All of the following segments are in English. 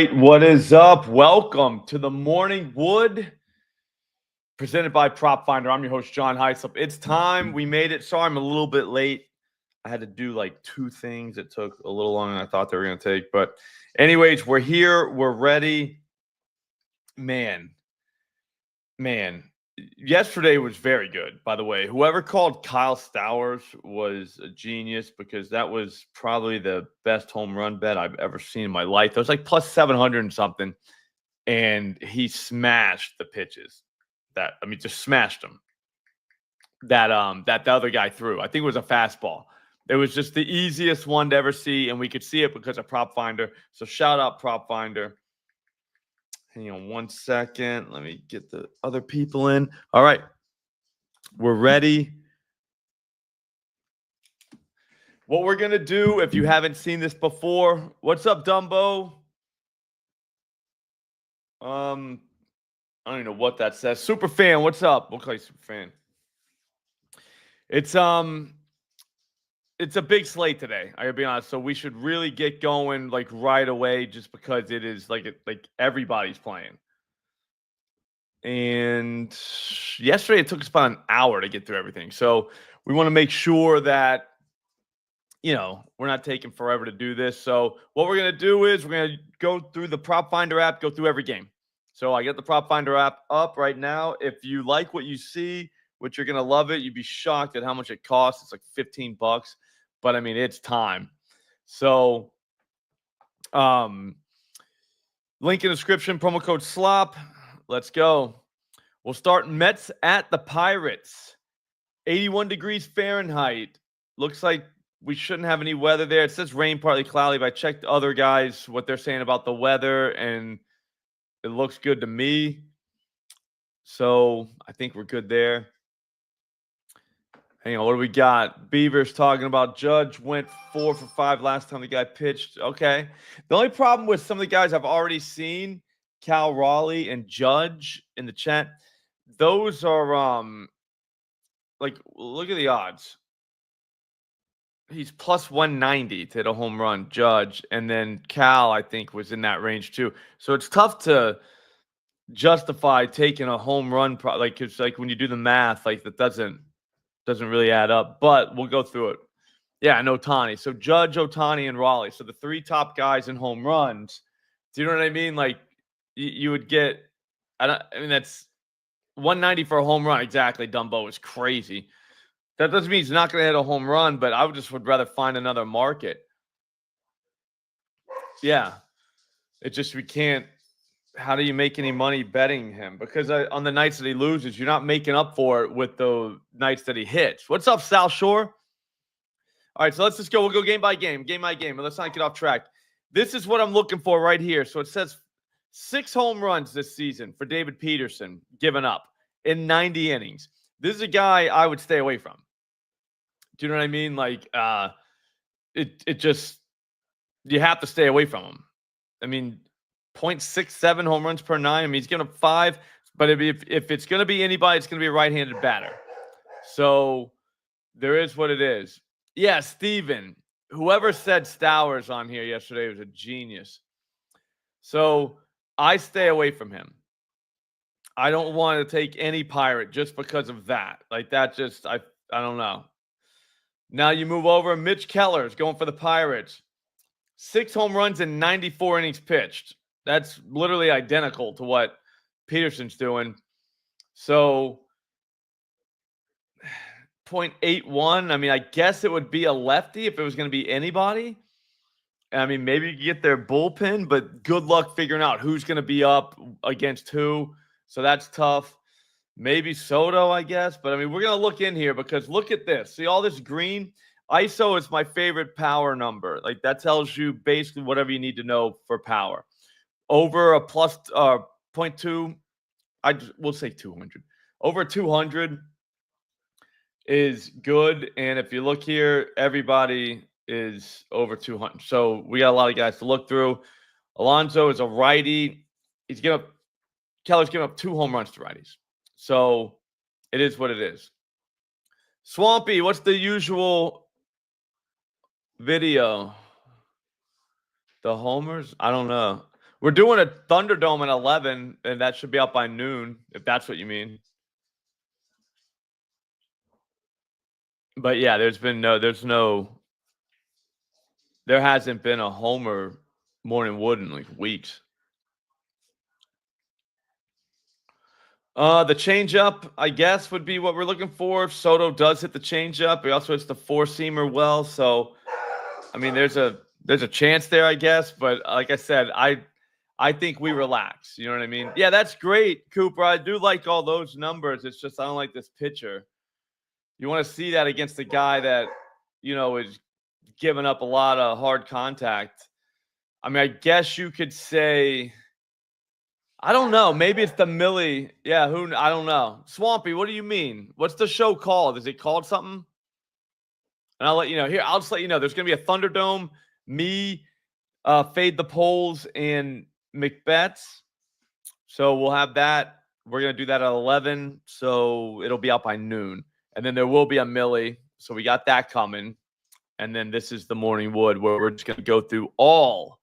right, what is up? Welcome to the Morning Wood, presented by PropFinder. I'm your host, John Hyslop. It's time. We made it. Sorry, I'm a little bit late. I had to do like two things. It took a little longer than I thought they were going to take. But anyways, we're here. We're ready. Man, yesterday was very good, by the way. Whoever called Kyle Stowers was a genius because that was probably the best home run bet I've ever seen in my life. It was like plus 700 and something. And he smashed the pitches just smashed them that the other guy threw. I think it was a fastball. It was just the easiest one to ever see, and we could see it because of PropFinder. So shout out PropFinder. Hang on one second. Let me get the other people in. All right. We're ready. What we're going to do, if you haven't seen this before, what's up, Dumbo? I don't even know what that says. Super fan, what's up? We'll call you super fan. It's a big slate today. I gotta be honest. So we should really get going like right away, just because it is like everybody's playing. And yesterday it took us about an hour to get through everything. So we want to make sure that we're not taking forever to do this. So what we're gonna do is we're gonna go through the PropFinder app, go through every game. So I got the PropFinder app up right now. If you like what you see, which you're going to love it, you'd be shocked at how much it costs. It's like $15. But, I mean, it's time. So, link in the description, promo code SLOP. Let's go. We'll start Mets at the Pirates. 81 degrees Fahrenheit. Looks like we shouldn't have any weather there. It says rain, partly cloudy, but I checked other guys, what they're saying about the weather, and it looks good to me. So I think we're good there. Hang on, what do we got? Beavers talking about Judge went 4 for 5 last time the guy pitched. Okay. The only problem with some of the guys I've already seen, Cal Raleigh and Judge in the chat, those are look at the odds. He's plus 190 to hit a home run, Judge, and then Cal, I think, was in that range too. So it's tough to justify taking a home run. It's like when you do the math, like that doesn't really add up. But we'll go through it. Yeah, and Ohtani. So Judge, Ohtani, and Raleigh. So the three top guys in home runs. Do you know what I mean? Like you would get. I mean that's 190 for a home run. Exactly. Dumbo is crazy. That doesn't mean he's not going to hit a home run, but I would rather find another market. Yeah. It just, we can't. How do you make any money betting him? Because on the nights that he loses, you're not making up for it with the nights that he hits. What's up, South Shore? All right, so let's just go. We'll go game by game, and let's not get off track. This is what I'm looking for right here. So it says 6 home runs this season for David Peterson given up in 90 innings. This is a guy I would stay away from. Do you know what I mean? Like, it just, you have to stay away from him. I mean, 0.67 home runs per 9. I mean, he's going to 5, but if it's going to be anybody, it's going to be a right-handed batter. So there is what it is. Yeah, Steven, whoever said Stowers on here yesterday was a genius. So I stay away from him. I don't want to take any Pirate just because of that. Like that just, I don't know. Now you move over. Mitch Keller is going for the Pirates. 6 home runs in 94 innings pitched. That's literally identical to what Peterson's doing. So 0.81. I mean, I guess it would be a lefty if it was going to be anybody. I mean, maybe you could get their bullpen, but good luck figuring out who's going to be up against who. So that's tough. Maybe Soto, I guess. But, I mean, we're going to look in here because look at this. See all this green? ISO is my favorite power number. Like, that tells you basically whatever you need to know for power. Over a plus 0.2, we'll say 200. Over 200 is good. And if you look here, everybody is over 200. So we got a lot of guys to look through. Alonso is a righty. Keller's giving up 2 home runs to righties. So it is what it is. Swampy, what's the usual video? The homers? I don't know. We're doing a Thunderdome at 11, and that should be out by noon, if that's what you mean. But yeah, there hasn't been a homer morning wood in like weeks. The changeup, I guess, would be what we're looking for. Soto does hit the changeup. He also hits the four-seamer well. So, I mean, there's a chance there, I guess. But like I said, I think we relax. You know what I mean? Yeah, that's great, Cooper. I do like all those numbers. It's just I don't like this pitcher. You want to see that against a guy that, is giving up a lot of hard contact. I mean, I guess you could say, I don't know. Maybe it's the Millie. Yeah, I don't know. Swampy, what do you mean? What's the show called? Is it called something? And I'll let you know. Here, I'll just let you know. There's going to be a Thunderdome, me, Fade the Polls, and McBets. So we'll have that. We're going to do that at 11. So it'll be out by noon. And then there will be a Millie. So we got that coming. And then this is the Morning Wood, where we're just going to go through all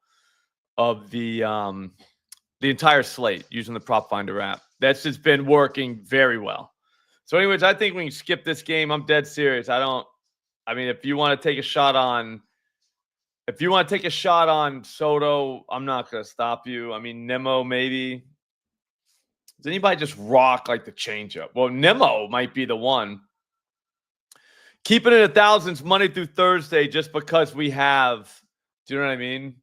of the entire slate using the PropFinder app. That's just been working very well. So anyways, I think we can skip this game. I'm dead serious. If you want to take a shot on Soto, I'm not going to stop you. I mean, Nimmo maybe. Does anybody just rock like the changeup? Well, Nimmo might be the one. Keeping it at thousands Monday through Thursday just because we have. Do you know what I mean?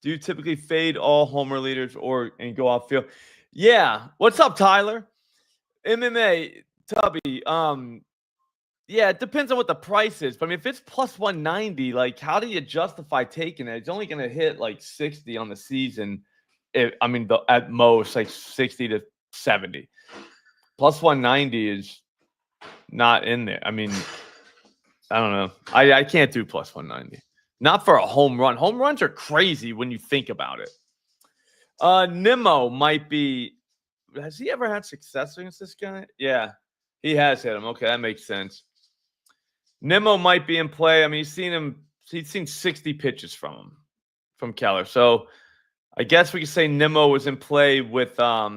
Do you typically fade all homer leaders and go off field? Yeah. What's up, Tyler? MMA, Tubby. Yeah, it depends on what the price is. But I mean, if it's plus 190, like, how do you justify taking it? It's only going to hit like 60 on the season. At most, like 60 to 70. Plus 190 is not in there. I mean, I don't know. I can't do plus 190. Not for a home run. Home runs are crazy when you think about it. Nimmo might be. Has he ever had success against this guy? Yeah, he has hit him. Okay, that makes sense. Nimmo might be in play. I mean, he's seen 60 pitches from Keller. So I guess we could say Nimmo was in play with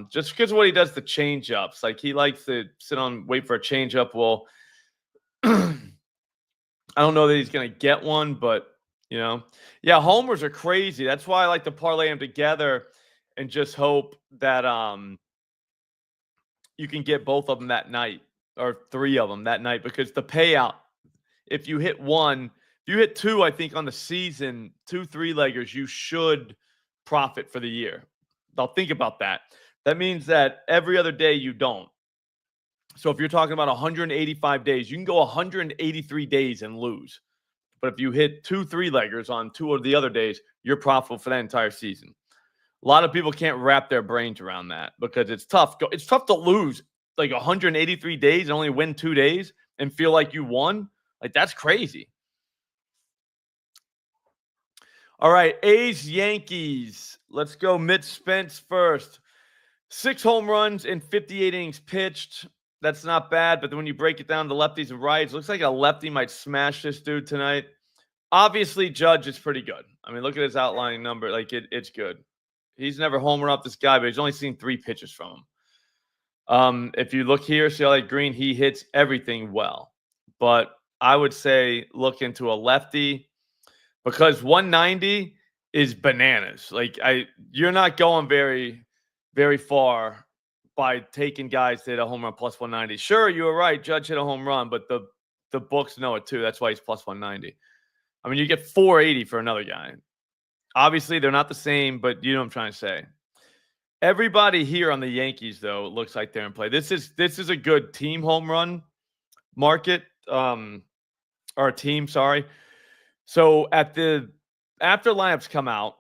just because of what he does the changeups. Like, he likes to wait for a changeup. Well, I don't know that he's going to get one, but yeah, homers are crazy. That's why I like to parlay them together and just hope that you can get both of them that night or three of them that night, because the payout, if you hit two, I think on the season, 2 3-leggers, you should profit for the year. Now think about that. That means that every other day you don't. So if you're talking about 185 days, you can go 183 days and lose. But if you hit 2 3-leggers on 2 of the other days, you're profitable for that entire season. A lot of people can't wrap their brains around that because it's tough. It's tough to lose like 183 days and only win 2 days and feel like you won. Like, that's crazy. All right, A's, Yankees. Let's go mid-Spence first. 6 home runs in 58 innings pitched. That's not bad, but then when you break it down to lefties and rights, looks like a lefty might smash this dude tonight. Obviously, Judge is pretty good. I mean, look at his outlining number. Like, it's good. He's never homered up this guy, but he's only seen 3 pitches from him. If you look here, see all that green, he hits everything well. But I would say look into a lefty, because 190 is bananas. Like, you're not going very, very far by taking guys that hit a home run plus 190. Sure, you were right. Judge hit a home run, but the books know it too. That's why he's plus 190. I mean, you get 480 for another guy. Obviously, they're not the same, but you know what I'm trying to say. Everybody here on the Yankees, though, looks like they're in play. This is a good team home run market, or team, sorry. So after lineups come out,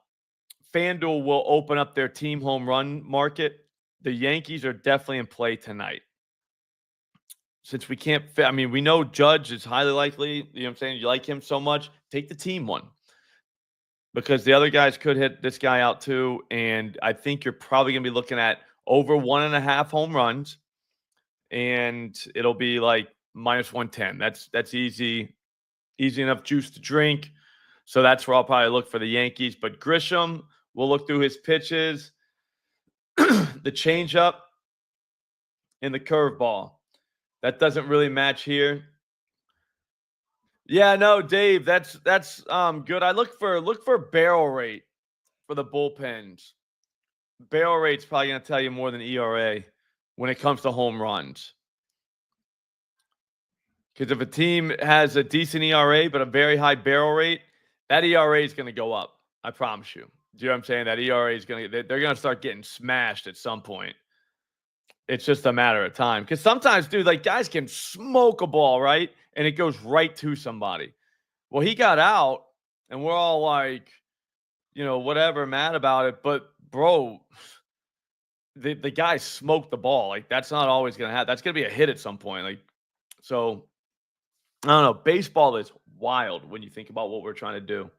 FanDuel will open up their team home run market. The Yankees are definitely in play tonight. Since we can't fit, I mean, we know Judge is highly likely. You know what I'm saying? You like him so much, take the team one. Because the other guys could hit this guy out too. And I think you're probably going to be looking at over 1.5 home runs. And it'll be like minus 110. That's easy enough juice to drink. So that's where I'll probably look for the Yankees. But Grisham We'll look through his pitches, the changeup, and the curveball. That doesn't really match here. Yeah, no, Dave, that's good. I look for barrel rate for the bullpens. Barrel rate's probably going to tell you more than ERA when it comes to home runs. Because if a team has a decent ERA but a very high barrel rate, that ERA is going to go up. I promise you. Do you know what I'm saying? That ERA is going to, they're going to start getting smashed at some point. It's just a matter of time. Because sometimes, dude, like guys can smoke a ball, right? And it goes right to somebody. Well, he got out, and we're all like, you know, whatever, mad about it. But, bro, the guy smoked the ball. Like, that's not always going to happen. That's going to be a hit at some point. Like, so, I don't know. Baseball is wild when you think about what we're trying to do.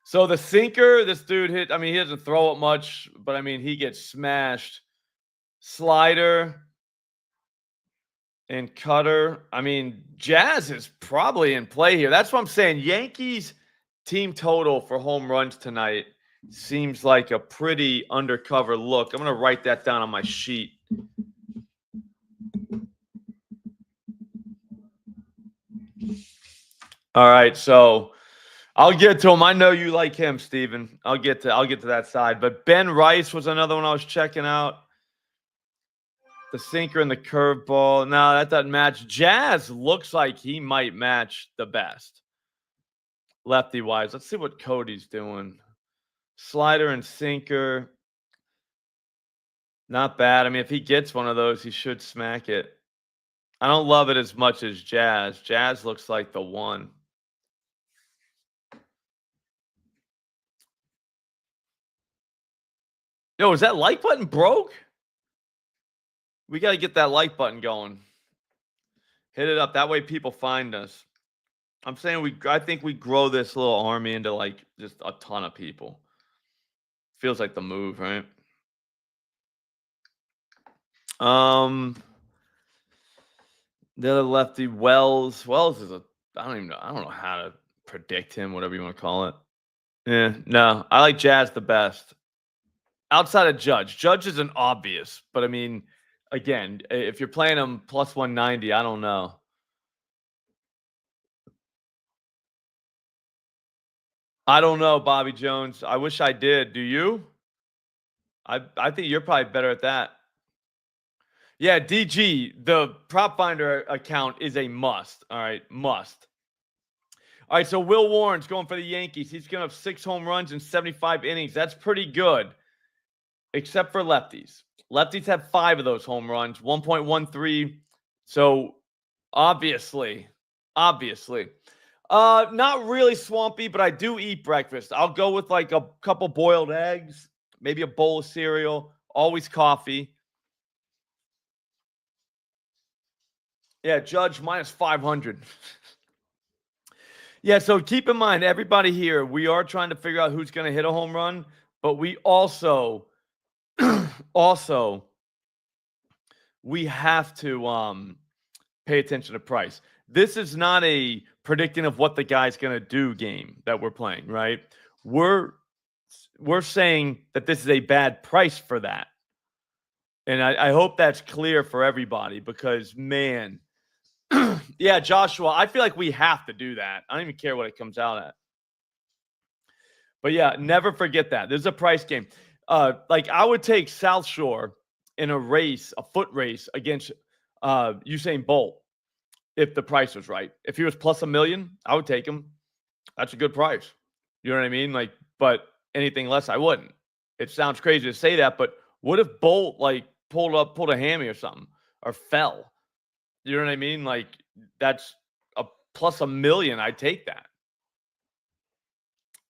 So, the sinker, this dude hit. I mean, he doesn't throw it much, but, I mean, he gets smashed. Slider and cutter. I mean, Jazz is probably in play here. That's what I'm saying. Yankees team total for home runs tonight seems like a pretty undercover look. I'm going to write that down on my sheet. All right, so I'll get to him. I know you like him, Steven. I'll get to that side. But Ben Rice was another one I was checking out. The sinker and the curveball. No, that doesn't match. Jazz looks like he might match the best. Lefty-wise. Let's see what Cody's doing. Slider and sinker. Not bad. I mean, if he gets one of those, he should smack it. I don't love it as much as Jazz. Jazz looks like the one. Yo, is that like button broke? We got to get that like button going. Hit it up. That way people find us. I'm saying I think we grow this little army into like just a ton of people. Feels like the move, right? The other lefty, Wells. Wells is I don't know how to predict him, whatever you want to call it. Yeah, no. I like Jazz the best. Outside of Judge. Judge isn't obvious, but I mean, again, if you're playing him plus 190, I don't know. I don't know, Bobby Jones. I wish I did. Do you? I think you're probably better at that. Yeah, DG, the PropFinder account is a must. All right, must. All right, so Will Warren's going for the Yankees. He's going to have 6 home runs in 75 innings. That's pretty good, except for lefties. Lefties have 5 of those home runs, 1.13. So obviously, not really swampy, but I do eat breakfast. I'll go with like a couple boiled eggs, maybe a bowl of cereal, always coffee. Yeah, Judge minus 500. Yeah, so keep in mind, everybody here, we are trying to figure out who's going to hit a home run, but we also we have to pay attention to price. This is not a predicting of what the guy's going to do game that we're playing, right? We're saying that this is a bad price for that. And I hope that's clear for everybody because, man, yeah, Joshua, I feel like we have to do that. I don't even care what it comes out at. But, yeah, never forget that. This is a price game. Like, I would take South Shore in a race, a foot race against Usain Bolt if the price was right. If he was plus $1 million, I would take him. That's a good price. You know what I mean? Like, but anything less, I wouldn't. It sounds crazy to say that, but what if Bolt, like, pulled a hammy or something or fell? You know what I mean? Like, that's a plus $1 million. I'd take that.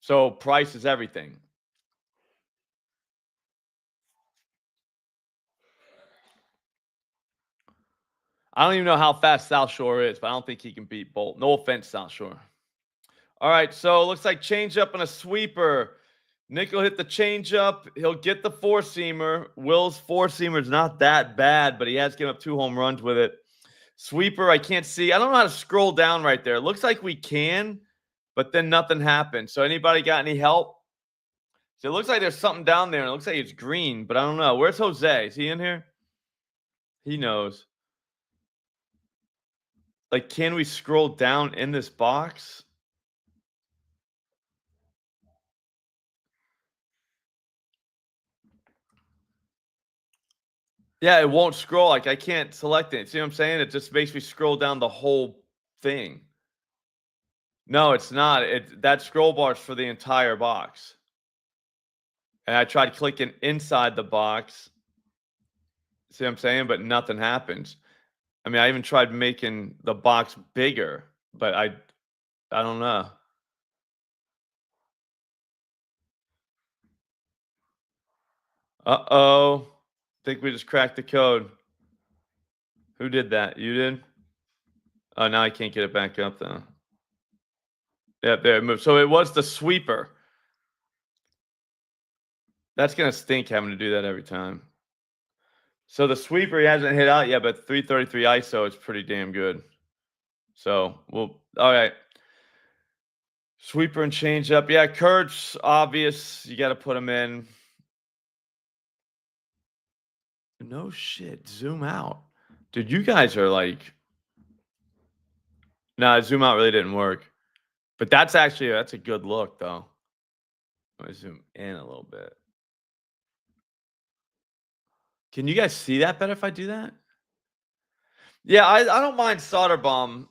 So price is everything. I don't even know how fast South Shore is, but I don't think he can beat Bolt. No offense, South Shore. All right, so it looks like changeup and a sweeper. Nick will hit the changeup. He'll get the four-seamer. Will's four-seamer is not that bad, but he has given up 2 home runs with it. Sweeper, I can't see. I don't know how to scroll down right there. It looks like we can, but then nothing happened. So anybody got any help? So it looks like there's something down there. And it looks like it's green, but I don't know. Where's Jose? Is he in here? He knows. Like, can we scroll down in this box? Yeah, it won't scroll. Like, I can't select it. See what I'm saying? It just makes me scroll down the whole thing. No, it's not. That scroll bar is for the entire box. And I tried clicking inside the box. See what I'm saying? But nothing happens. I mean, I even tried making the box bigger, but I don't know. Uh-oh. Think we just cracked the code. Who did that? You did? Oh, now I can't get it back up though. Yeah, there it moved. So it was the sweeper. That's gonna stink having to do that every time. So the sweeper he hasn't hit out yet, but 333 ISO is pretty damn good. So we'll all right. Sweeper and change up. Yeah, Kurtz, obvious. You got to put him in. No shit. Zoom out. Dude, you guys are like. Nah, zoom out really didn't work. But that's a good look though. Let me zoom in a little bit. Can you guys see that better if I do that? Yeah, I don't mind Soderbaum,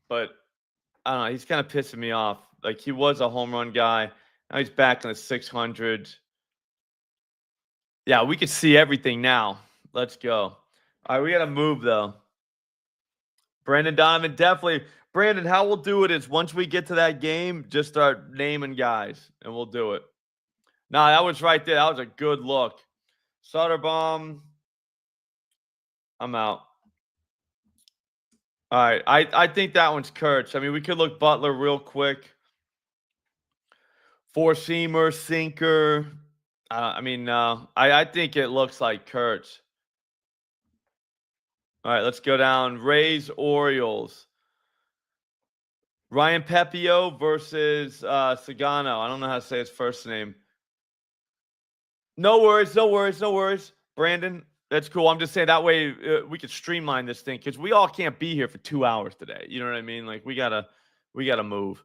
but I don't know. He's kind of pissing me off. Like he was a home run guy. Now he's back in the 600. Yeah, we can see everything now. Let's go. All right, we got to move though. Brandon Donovan, definitely. Brandon, how we'll do it is once we get to that game, just start naming guys and we'll do it. Nah, that was right there. That was a good look. Soderbaum, I'm out. All right. I think that one's Kurtz. I mean, we could look Butler real quick. Four-seamer, sinker. I mean, no. I think it looks like Kurtz. All right, let's go down. Rays, Orioles. Ryan Pepio versus Sagano. I don't know how to say his first name. No worries, no worries, no worries. Brandon, that's cool. I'm just saying that way we could streamline this thing because we all can't be here for 2 hours today. You know what I mean? Like we gotta move.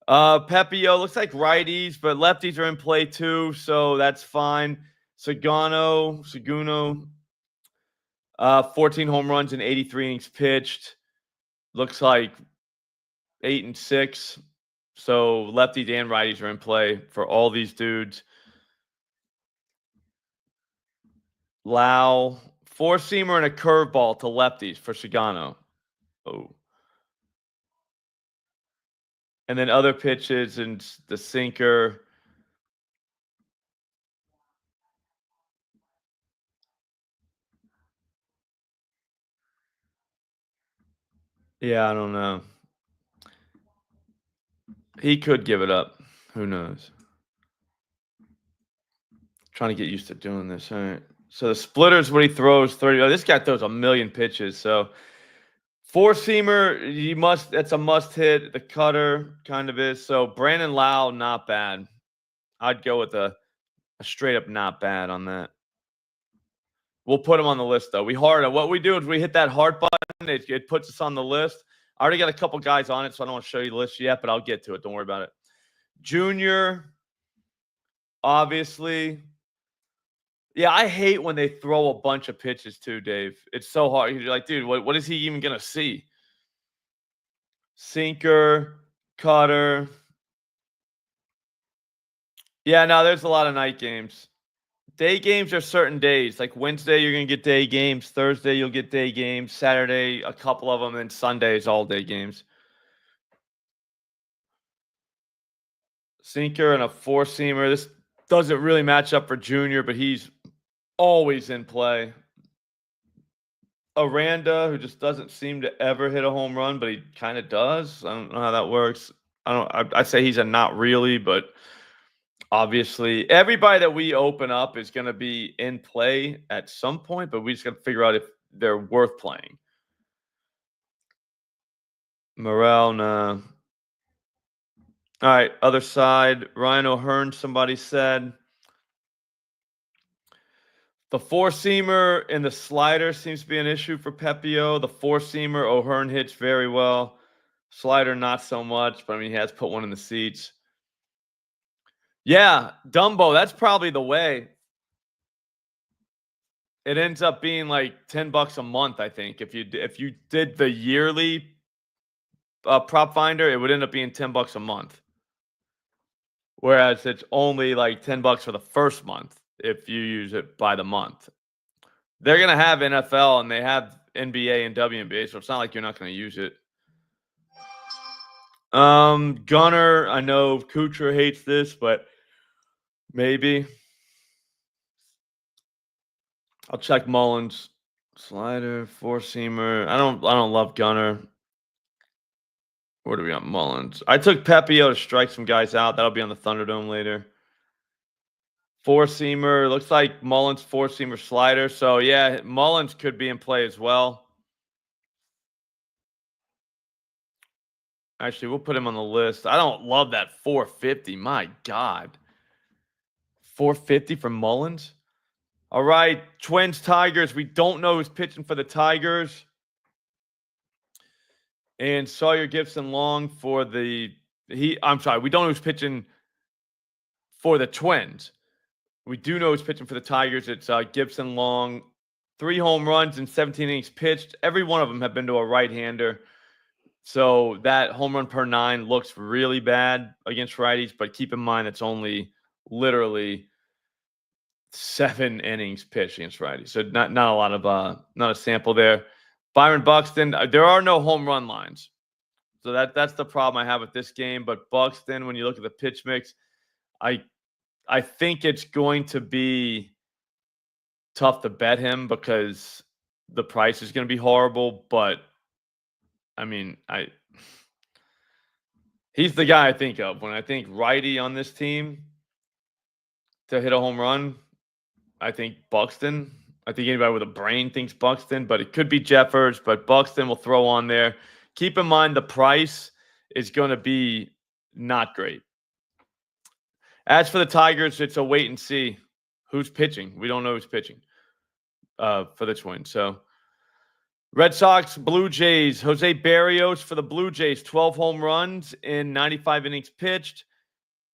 Pepio looks like righties, but lefties are in play too, so that's fine. Seguno, 14 home runs and 83 innings pitched. Looks like 8-6. So lefties and righties are in play for all these dudes. Lau, four-seamer and a curveball to lefties for Sagano. Oh. And then other pitches and the sinker. Yeah, I don't know. He could give it up. Who knows? Trying to get used to doing this. All right. So the splitter's what he throws 30. Oh, this guy throws a million pitches. So four-seamer, that's a must hit. The cutter kind of is. So Brandon Lau, not bad. I'd go with a straight up not bad on that. We'll put him on the list though. What we do is we hit that heart button. It puts us on the list. I already got a couple guys on it, so I don't want to show you the list yet, but I'll get to it. Don't worry about it. Junior, obviously. Yeah, I hate when they throw a bunch of pitches too, Dave. It's so hard. You're like, dude, what is he even gonna see? Sinker, cutter. Yeah, no, there's a lot of night games. Day games are certain days. Like Wednesday, you're gonna get day games. Thursday, you'll get day games. Saturday, a couple of them, and Sunday is all day games. Sinker and a four-seamer. This doesn't really match up for Junior, but he's always in play. Aranda, who just doesn't seem to ever hit a home run, but he kind of does. I don't know how that works. I say he's a not really, but obviously everybody that we open up is going to be in play at some point, but we just got to figure out if they're worth playing. Morel, nah. All right, other side. Ryan O'Hearn, somebody said. The four-seamer and the slider seems to be an issue for Pepio. The four-seamer, O'Hearn hits very well. Slider, not so much, but I mean, he has put one in the seats. Yeah, Dumbo, that's probably the way. It ends up being like $10 a month, I think. If you did the yearly PropFinder, it would end up being $10 a month. Whereas it's only like $10 for the first month if you use it by the month. They're gonna have NFL and they have NBA and WNBA, so it's not like you're not gonna use it. Gunner, I know Kuchar hates this, but maybe. I'll check Mullins. Slider, four-seamer. I don't love Gunner. Where do we got Mullins? I took Pepio to strike some guys out. That'll be on the Thunderdome later. Four-seamer. Looks like Mullins four-seamer slider. So, yeah, Mullins could be in play as well. Actually, we'll put him on the list. I don't love that 450. My God. 450 for Mullins? All right, Twins, Tigers. We don't know who's pitching for the Tigers. And Sawyer Gibson Long for the I'm sorry, we don't know who's pitching for the Twins. We do know who's pitching for the Tigers. It's Gibson Long. 3 home runs in 17 innings pitched. Every one of them have been to a right-hander. So that home run per 9 looks really bad against righties, but keep in mind it's only literally 7 innings pitched against righties. So not a lot of not a sample there. Byron Buxton, there are no home run lines. So that's the problem I have with this game. But Buxton, when you look at the pitch mix, I think it's going to be tough to bet him because the price is going to be horrible. But I mean, he's the guy I think of when I think righty on this team to hit a home run. I think Buxton. I think anybody with a brain thinks Buxton, but it could be Jeffers. But Buxton will throw on there. Keep in mind the price is going to be not great. As for the Tigers, it's a wait and see who's pitching. We don't know who's pitching for the Twins. So Red Sox, Blue Jays, Jose Barrios for the Blue Jays, 12 home runs in 95 innings pitched,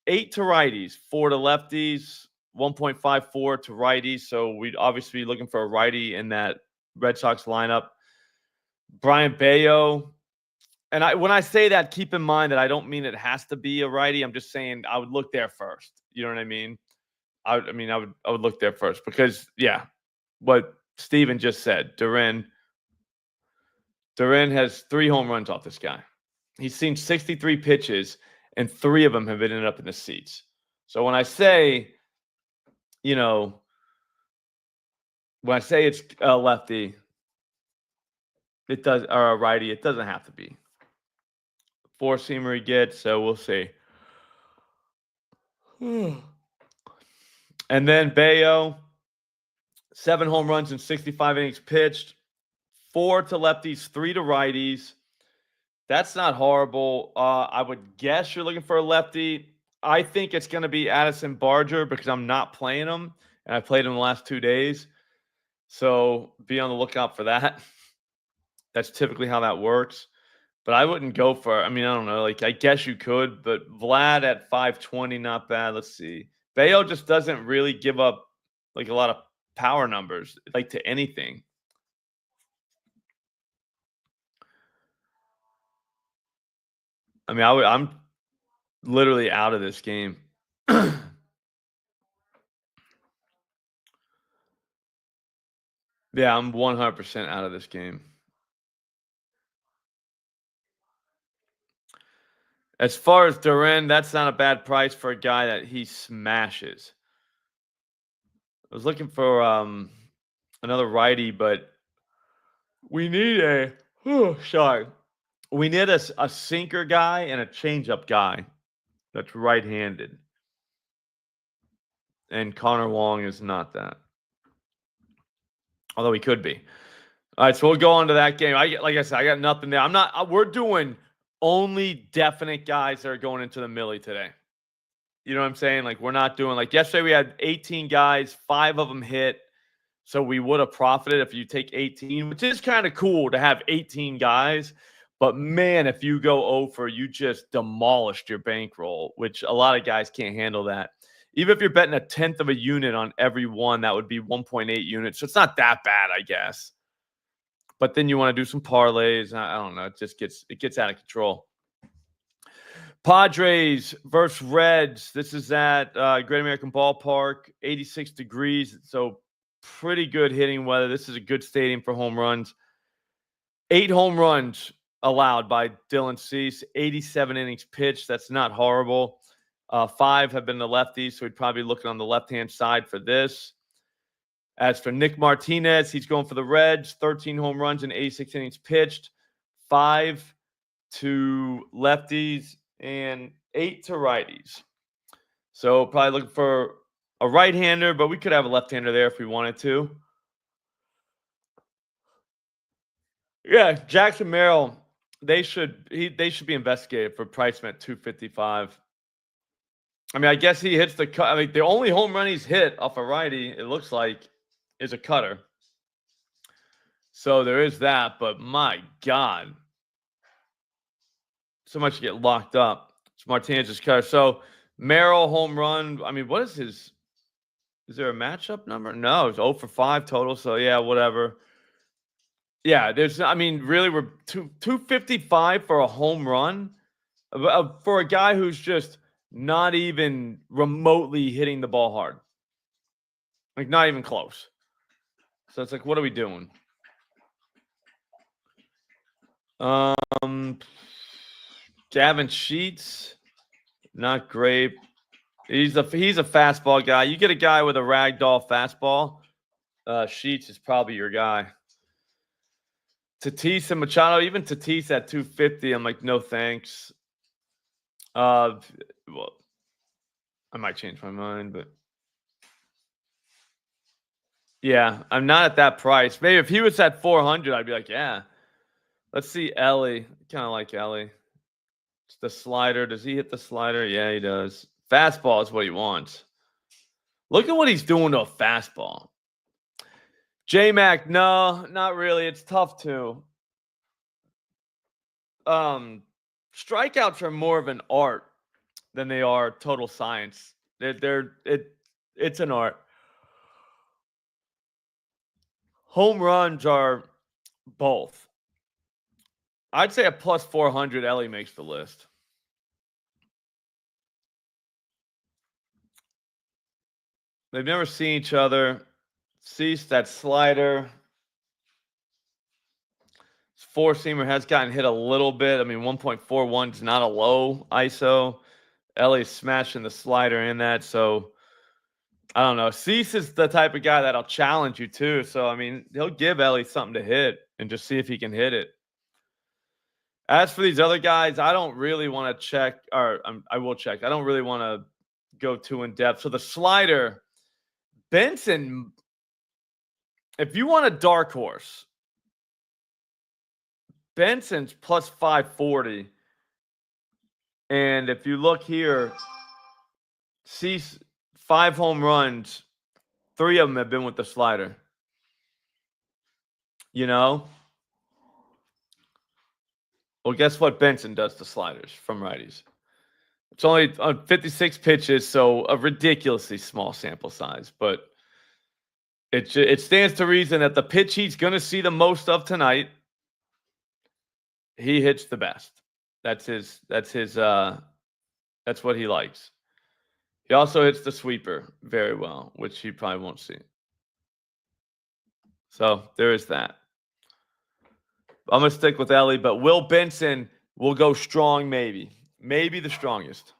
8 to righties, 4 to lefties, 1.54 to righties. So we'd obviously be looking for a righty in that Red Sox lineup. Brian Bayo. And when I say that, keep in mind that I don't mean it has to be a righty. I'm just saying I would look there first. You know what I mean? I would look there first because, yeah, what Steven just said, Duran has 3 home runs off this guy. He's seen 63 pitches, and 3 of them have ended up in the seats. So when I say, when I say it's a lefty, it does, or a righty, it doesn't have to be. Four-seamer he gets, so we'll see. And then Bayo, 7 home runs in 65 innings pitched, 4 to lefties, 3 to righties. That's not horrible. I would guess you're looking for a lefty. I think it's going to be Addison Barger because I'm not playing him, and I played him the last 2 days. So be on the lookout for that. That's typically how that works. But I wouldn't go for, I don't know. I guess you could, but Vlad at 520, not bad. Let's see. Bayo just doesn't really give up a lot of power numbers, to anything. I'm literally out of this game. Yeah, I'm 100% out of this game. As far as Duran, that's not a bad price for a guy that he smashes. I was looking for another righty, but we need we need a sinker guy and a changeup guy that's right-handed. And Connor Wong is not that. Although he could be. All right, so we'll go on to that game. Like I said, I got nothing there. We're doing only definite guys that are going into the millie today. You know what I'm saying? Like, we're not doing like yesterday we had 18 guys, 5 of them hit. So we would have profited if you take 18, which is kind of cool to have 18 guys. But man, if you go over, you just demolished your bankroll, which a lot of guys can't handle that. Even if you're betting a tenth of a unit on every one, that would be 1.8 units. So it's not that bad, I guess. But then you want to do some parlays. I don't know. It gets out of control. Padres versus Reds. This is at Great American Ballpark, 86 degrees. So pretty good hitting weather. This is a good stadium for home runs. 8 home runs allowed by Dylan Cease, 87 innings pitched. That's not horrible. 5 have been the lefties, so we'd probably be looking on the left-hand side for this. As for Nick Martinez, he's going for the Reds, 13 home runs and 86 innings pitched, 5 to lefties and 8 to righties. So probably looking for a right-hander, but we could have a left-hander there if we wanted to. Yeah, Jackson Merrill, they should be investigated for price at $255. I mean, I guess he hits the cut. I mean, the only home run he's hit off a righty, it looks like, is a cutter. So there is that, but my God. So much to get locked up. It's Martinez's cutter. So Merrill home run. I mean, what is his? Is there a matchup number? No, it's 0 for 5 total. So yeah, whatever. Yeah, I mean, really, we're 255 for a home run for a guy who's just not even remotely hitting the ball hard. Like, not even close. So it's like, what are we doing? Gavin Sheets, not great. He's a fastball guy. You get a guy with a ragdoll fastball, Sheets is probably your guy. Tatis and Machado, even Tatis at 250, I'm like, no thanks. Well, I might change my mind, but yeah, I'm not at that price. Maybe if he was at 400, I'd be like, yeah. Let's see Ellie. Kind of like Ellie. It's the slider. Does he hit the slider? Yeah, he does. Fastball is what he wants. Look at what he's doing to a fastball. J-Mac, no, not really. It's tough to. Strikeouts are more of an art than they are total science. It's an art. Home runs are both. I'd say a plus 400, Ellie makes the list. They've never seen each other. Cease that slider. Four-seamer has gotten hit a little bit. I mean, 1.41 is not a low ISO. Ellie's smashing the slider in that. So, I don't know. Cease is the type of guy that'll challenge you too. So, I mean, he'll give Ellie something to hit and just see if he can hit it. As for these other guys, I don't really want to check, or I will check. I don't really want to go too in depth. So the slider, Benson, if you want a dark horse, Benson's plus 540. And if you look here, see 5 home runs, 3 of them have been with the slider. You know? Well, guess what Benson does to sliders from righties? It's only on 56 pitches, so a ridiculously small sample size. But it stands to reason that the pitch he's going to see the most of tonight, he hits the best. That's what he likes. He also hits the sweeper very well, which he probably won't see. So there is that. I'm going to stick with Ellie, but Will Benson will go strong maybe. Maybe the strongest.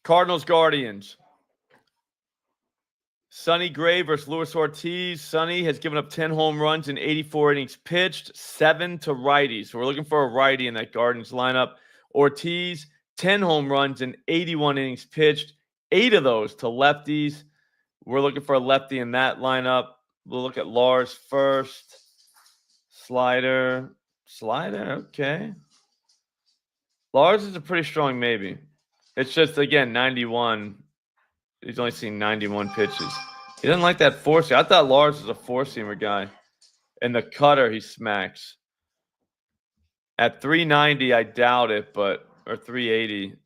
Cardinals Guardians. Sonny Gray versus Luis Ortiz. Sonny has given up 10 home runs in 84 innings pitched, 7 to righties. So we're looking for a righty in that Guardians lineup. Ortiz, 10 home runs in 81 innings pitched, 8 of those to lefties. We're looking for a lefty in that lineup. We'll look at Lars first. Slider. Okay. Lars is a pretty strong maybe. It's just, again, 91. He's only seen 91 pitches. He doesn't like that four-seamer. I thought Lars was a four-seamer guy. And the cutter he smacks. At 390, I doubt it, but or 380.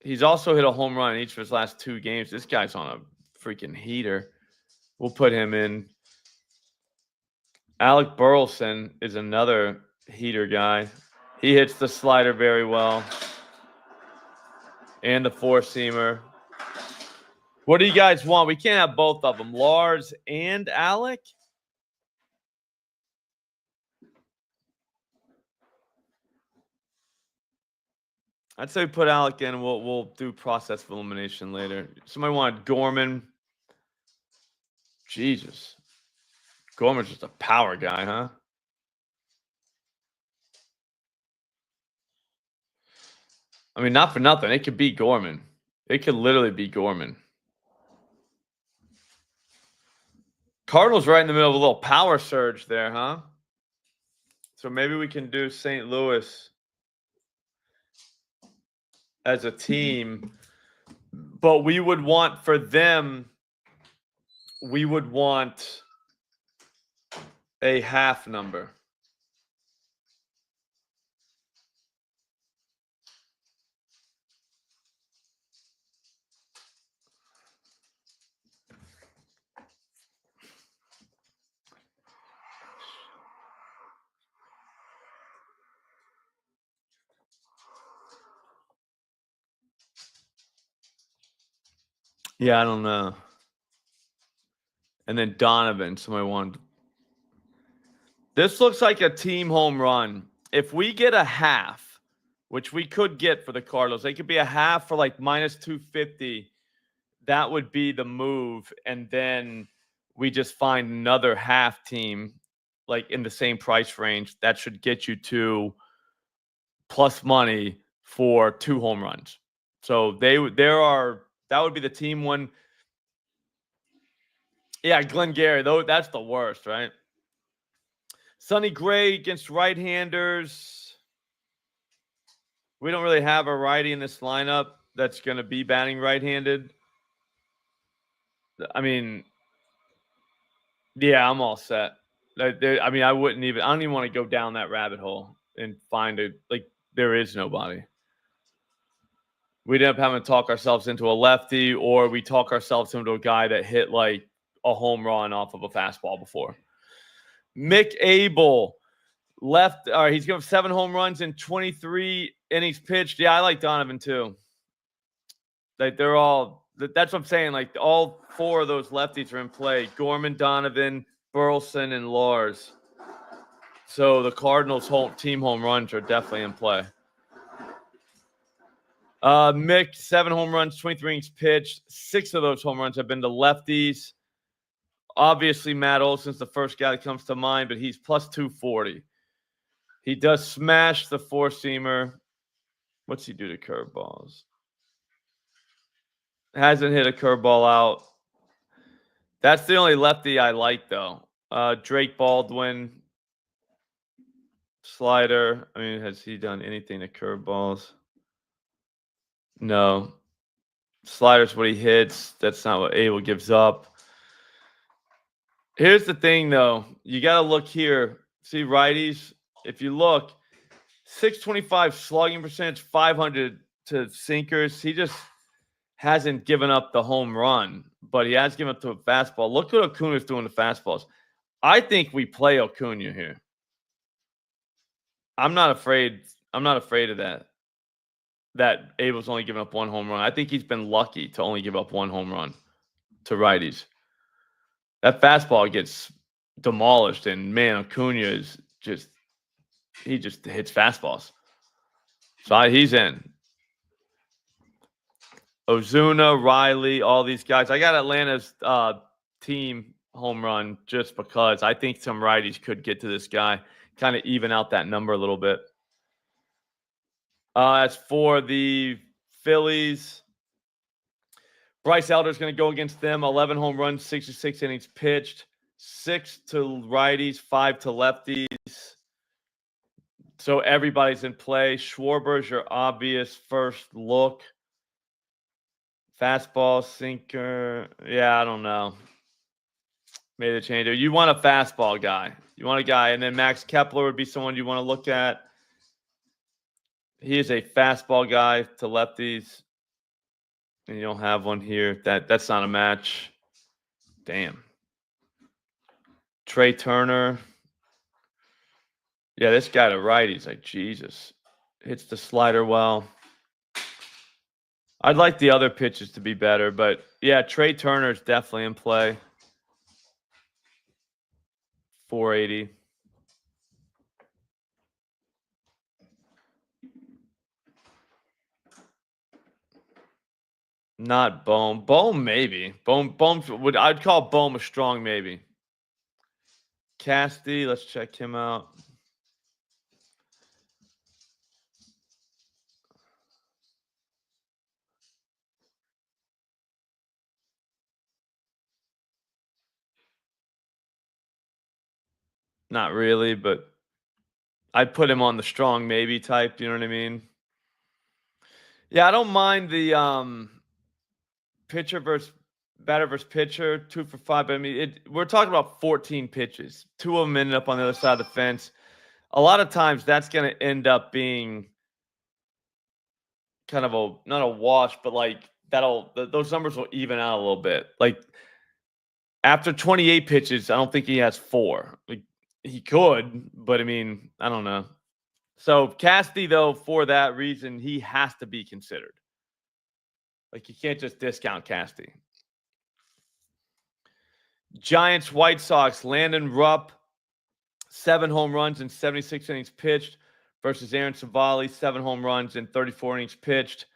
He's also hit a home run in each of his last 2 games. This guy's on a freaking heater. We'll put him in. Alec Burleson is another heater guy. He hits the slider very well. And the four-seamer. What do you guys want? We can't have both of them. Lars and Alec? I'd say we put Alec in. We'll do process of elimination later. Somebody wanted Gorman. Jesus. Gorman's just a power guy, huh? I mean, not for nothing. It could be Gorman. It could literally be Gorman. Cardinals right in the middle of a little power surge there, huh? So maybe we can do St. Louis as a team. But we would want for them, we would want a half number. Yeah, I don't know. And then Donovan, somebody wanted. This looks like a team home run. If we get a half, which we could get for the Cardinals, they could be a half for like minus 250. That would be the move. And then we just find another half team like in the same price range. That should get you to plus money for 2 home runs. So that would be the team one. Yeah, Glengarry, though, that's the worst, right? Sonny Gray against right-handers. We don't really have a righty in this lineup that's going to be batting right-handed. I mean, yeah, I'm all set. I mean, I don't even want to go down that rabbit hole and find it. Like, there is nobody. We'd end up having to talk ourselves into a lefty, or we talk ourselves into a guy that hit like a home run off of a fastball before. Mick Abel left. All right, he's given 7 home runs in 23 innings pitched. Yeah, I like Donovan too. Like they're all. That's what I'm saying. Like all 4 of those lefties are in play: Gorman, Donovan, Burleson, and Lars. So the Cardinals' team home runs are definitely in play. Mick, 7 home runs, 23 innings pitched. 6 of those home runs have been to lefties. Obviously, Matt Olson's the first guy that comes to mind, but he's plus 240. He does smash the four-seamer. What's he do to curveballs? Hasn't hit a curveball out. That's the only lefty I like, though. Drake Baldwin, slider. I mean, has he done anything to curveballs? No. Slider's what he hits. That's not what Abel gives up. Here's the thing, though. You got to look here. See righties? If you look, 625 slugging percentage, 500 to sinkers. He just hasn't given up the home run, but he has given up to a fastball. Look what Acuna's doing to fastballs. I think we play Acuna here. I'm not afraid of that. That Abel's only given up 1 home run. I think he's been lucky to only give up 1 home run to righties. That fastball gets demolished, and man, Acuna is he just hits fastballs. So he's in. Ozuna, Riley, all these guys. I got Atlanta's team home run just because I think some righties could get to this guy, kind of even out that number a little bit. As for the Phillies, Bryce Elder's going to go against them. 11 home runs, 66 innings pitched. 6 to righties, 5 to lefties. So everybody's in play. Schwarber's your obvious first look. Fastball, sinker. Yeah, I don't know. Made a change. You want a fastball guy. You want a guy. And then Max Kepler would be someone you want to look at. He is a fastball guy to lefties. And you don't have one here. That's not a match. Damn. Trey Turner. Yeah, this guy to righties, like, Jesus. Hits the slider well. I'd like the other pitches to be better, but yeah, Trey Turner's definitely in play. 480. Not Bohm. Bohm maybe. Bohm would, I'd call Bohm a strong maybe. Casty, let's check him out. Not really, but I'd put him on the strong maybe type, you know what I mean? Yeah, I don't mind the pitcher versus batter versus pitcher, 2 for 5. But I mean, we're talking about 14 pitches. 2 of them ended up on the other side of the fence. A lot of times that's going to end up being kind of not a wash, but like those numbers will even out a little bit. Like after 28 pitches, I don't think he has 4. Like he could, but I mean, I don't know. So Casty, though, for that reason, he has to be considered. Like you can't just discount Casty. Giants, White Sox, Landon Rupp, 7 home runs in 76 innings pitched versus Aaron Savali, 7 home runs in 34 innings pitched.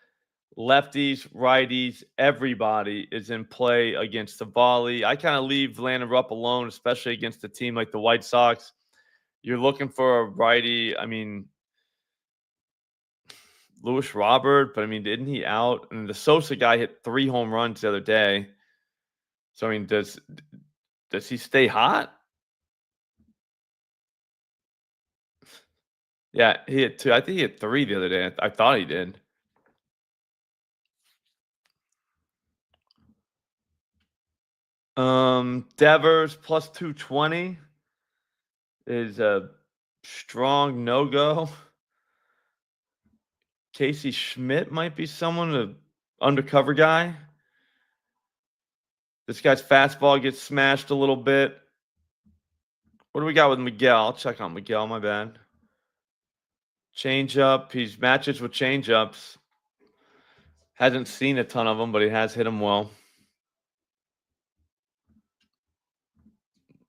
Lefties, righties, everybody is in play against Savali. I kind of leave Landon Rupp alone, especially against a team like the White Sox. You're looking for a righty. I mean, Lewis Robert, but I mean, didn't he out? And the Sosa guy hit 3 home runs the other day. So I mean, does he stay hot? Yeah, he hit 2. I think he hit 3 the other day. I thought he did. Devers plus 220 is a strong no-go. Casey Schmidt might be someone, an undercover guy. This guy's fastball gets smashed a little bit. What do we got with Miguel? I'll check on Miguel, my bad. Changeup. He's matches with changeups. Hasn't seen a ton of them, but he has hit them well.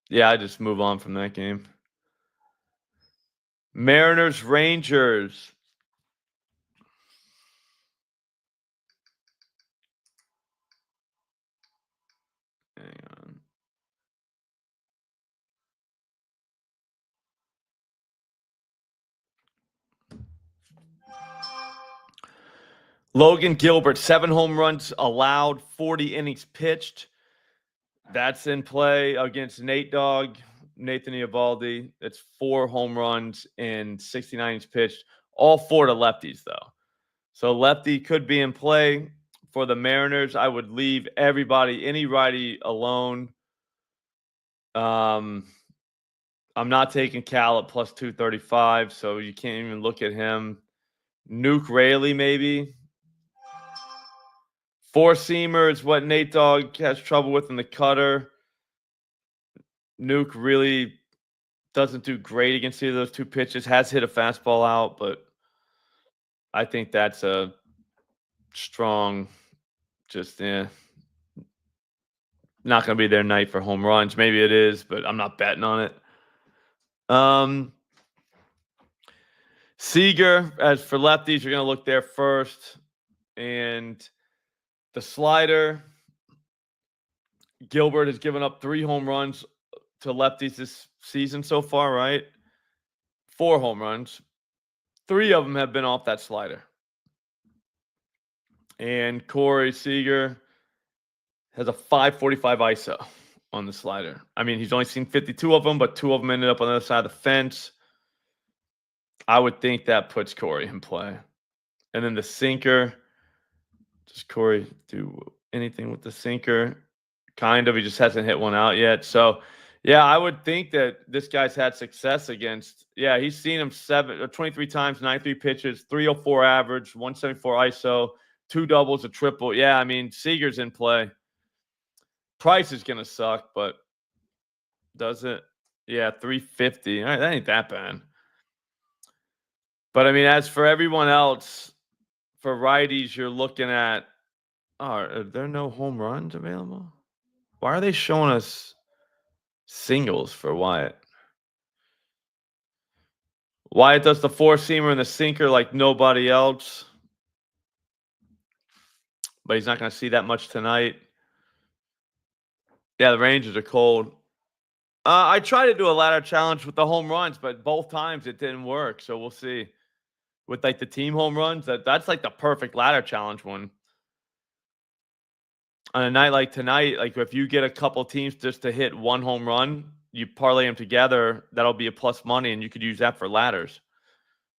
Yeah, I just move on from that game. Mariners, Rangers. Hang on. Logan Gilbert, 7 home runs allowed, 40 innings pitched. That's in play against Nathan Eovaldi. It's 4 home runs in 69 innings pitched. All 4 to lefties, though. So lefty could be in play for the Mariners. I would leave everybody, any righty, alone. I'm not taking Cal at plus 235, so you can't even look at him. Nuke Rayleigh, maybe. 4-seamer is what Nate Dogg has trouble with in the cutter. Nuke really doesn't do great against either of those 2 pitches. Has hit a fastball out, but I think that's a strong, not going to be their night for home runs. Maybe it is, but I'm not betting on it. Seager, as for lefties, you're going to look there first. And the slider, Gilbert has given up 3 home runs to lefties this season so far, right? 4 home runs. 3 of them have been off that slider. And Corey Seager has a 545 ISO. on the slider. I mean, he's only seen 52 of them, but 2 of them ended up on the other side of the fence. I would think that puts Corey in play. And then the sinker, does Corey do anything with the sinker? Kind of. He just hasn't hit one out yet. So, yeah, I would think that this guy's had success against. Yeah, he's seen him 23 times, 93 pitches, 304 average, 174 ISO, 2 doubles, a triple. Yeah, I mean, Seager's in play. Price is going to suck, but does it? Yeah, 350. All right, that ain't that bad. But, I mean, as for everyone else, for righties, you're looking at, are there no home runs available? Why are they showing us singles for Wyatt? Wyatt does the four-seamer and the sinker like nobody else. But he's not going to see that much tonight. Yeah, the Rangers are cold. I tried to do a ladder challenge with the home runs, but both times it didn't work. So we'll see. With like the team home runs, that's like the perfect ladder challenge one. On a night like tonight, like if you get a couple teams just to hit one home run, you parlay them together, that'll be a plus money, and you could use that for ladders.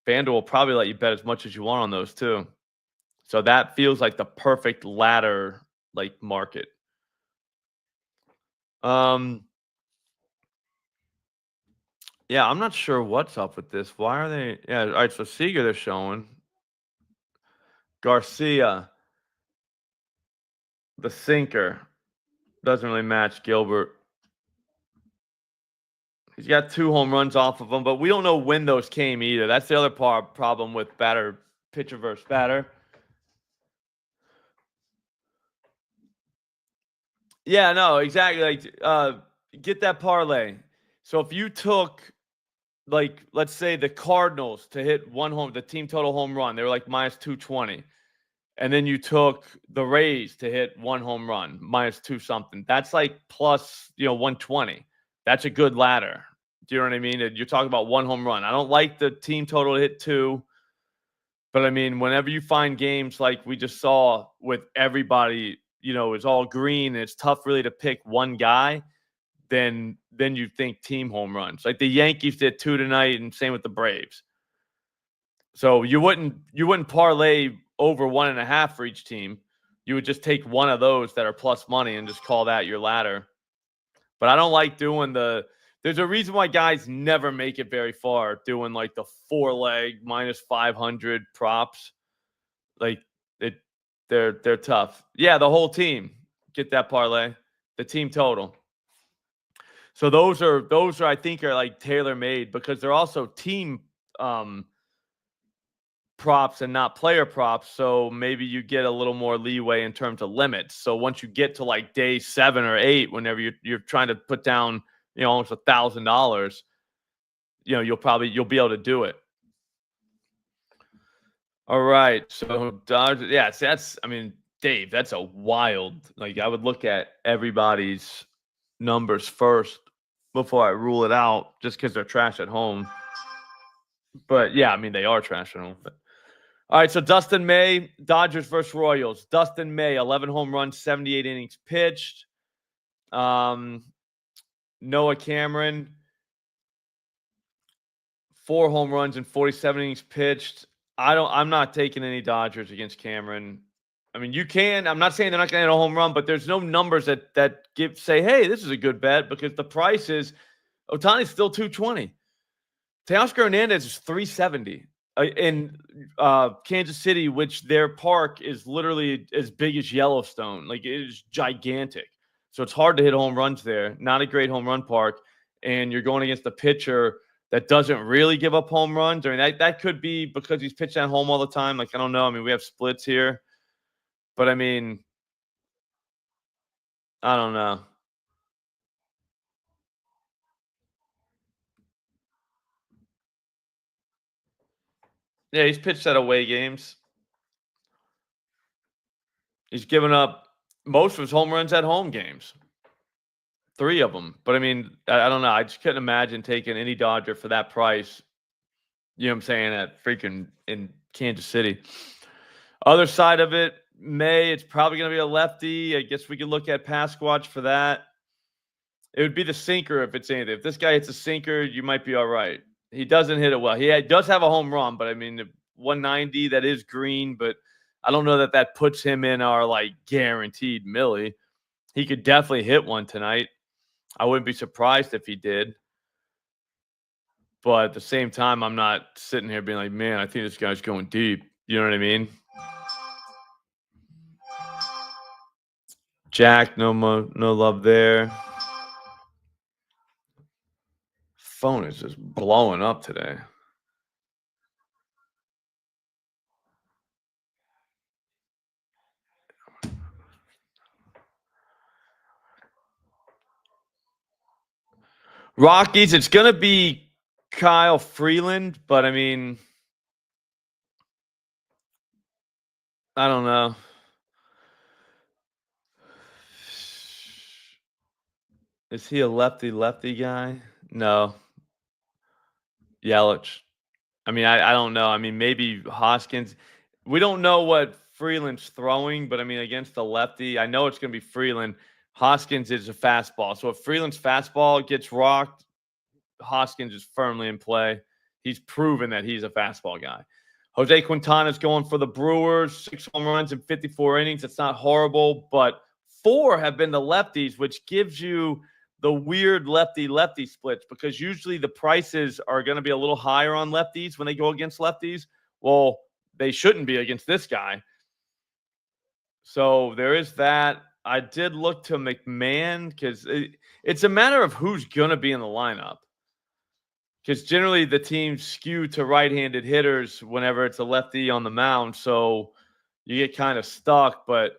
FanDuel will probably let you bet as much as you want on those too. So that feels like the perfect ladder like market. Yeah, I'm not sure what's up with this. Why are they? Yeah, all right. So Seager they're showing. Garcia, the sinker, doesn't really match Gilbert. He's got 2 home runs off of them, but we don't know when those came either. That's the other problem with pitcher versus batter. Yeah, no, exactly. Like, get that parlay. So if you took, like, let's say the Cardinals to hit the team total home run, they were like minus 220. And then you took the Rays to hit 1 home run, minus 2 something. That's like plus, 120. That's a good ladder. Do you know what I mean? You're talking about 1 home run. I don't like the team total to hit 2. But I mean, whenever you find games like we just saw with everybody, is all green and it's tough really to pick one guy, then you think team home runs. Like the Yankees did 2 tonight, and same with the Braves. So you wouldn't parlay over 1.5 for each team. You would just take one of those that are plus money and just call that your ladder. But I don't like doing there's a reason why guys never make it very far doing like the 4-leg minus 500 props. Like they're tough. Yeah, the whole team. Get that parlay. The team total. So those are I think are like tailor-made because they're also team props and not player props. So maybe you get a little more leeway in terms of limits. So once you get to like day 7 or 8, whenever you're trying to put down, almost $1,000, you'll be able to do it. All right. So Dodgers, yeah, Dave, that's a wild, like I would look at everybody's numbers first before I rule it out just because they're trash at home. But yeah, I mean, they are trash at home. But all right, so Dustin May, Dodgers versus Royals. Dustin May, 11 home runs, 78 innings pitched. Noah Cameron, 4 home runs and 47 innings pitched. I'm not taking any Dodgers against Cameron. I mean, you can. I'm not saying they're not going to hit a home run, but there's no numbers that say, hey, this is a good bet because the price is Ohtani's still 220. Teoscar Hernandez is 370. In Kansas City, which their park is literally as big as Yellowstone. Like, it is gigantic. So it's hard to hit home runs there. Not a great home run park. And you're going against a pitcher that doesn't really give up home runs. I mean, that could be because he's pitching at home all the time. Like, I don't know. I mean, we have splits here. But, I mean, I don't know. Yeah, he's pitched at away games. He's given up most of his home runs at home games. 3 of them. But, I mean, I don't know. I just couldn't imagine taking any Dodger for that price. You know what I'm saying? At freaking in Kansas City. Other side of it, May, it's probably going to be a lefty. I guess we could look at Pasquatch for that. It would be the sinker if it's anything. If this guy hits a sinker, you might be all right. He doesn't hit it well. Does have a home run, but I mean, 190, that is green, but I don't know that that puts him in our like guaranteed millie. He could definitely hit one tonight. I wouldn't be surprised if he did. But at the same time, I'm not sitting here being like, man, I think this guy's going deep. You know what I mean? Jack, no love there. Phone is just blowing up today. Rockies, it's going to be Kyle Freeland, but I mean, I don't know. Is he a lefty guy? No. Yelich. I mean, I don't know. I mean, maybe Hoskins. We don't know what Freeland's throwing, but I mean, against the lefty, I know it's going to be Freeland. Hoskins is a fastball. So if Freeland's fastball gets rocked, Hoskins is firmly in play. He's proven that he's a fastball guy. Jose Quintana's going for the Brewers, 6 home runs in 54 innings. It's not horrible, but 4 have been the lefties, which gives you the weird lefty-lefty splits because usually the prices are going to be a little higher on lefties when they go against lefties. Well, they shouldn't be against this guy. So there is that. I did look to McMahon because it's a matter of who's going to be in the lineup. Because generally the teams skew to right-handed hitters whenever it's a lefty on the mound. So you get kind of stuck. But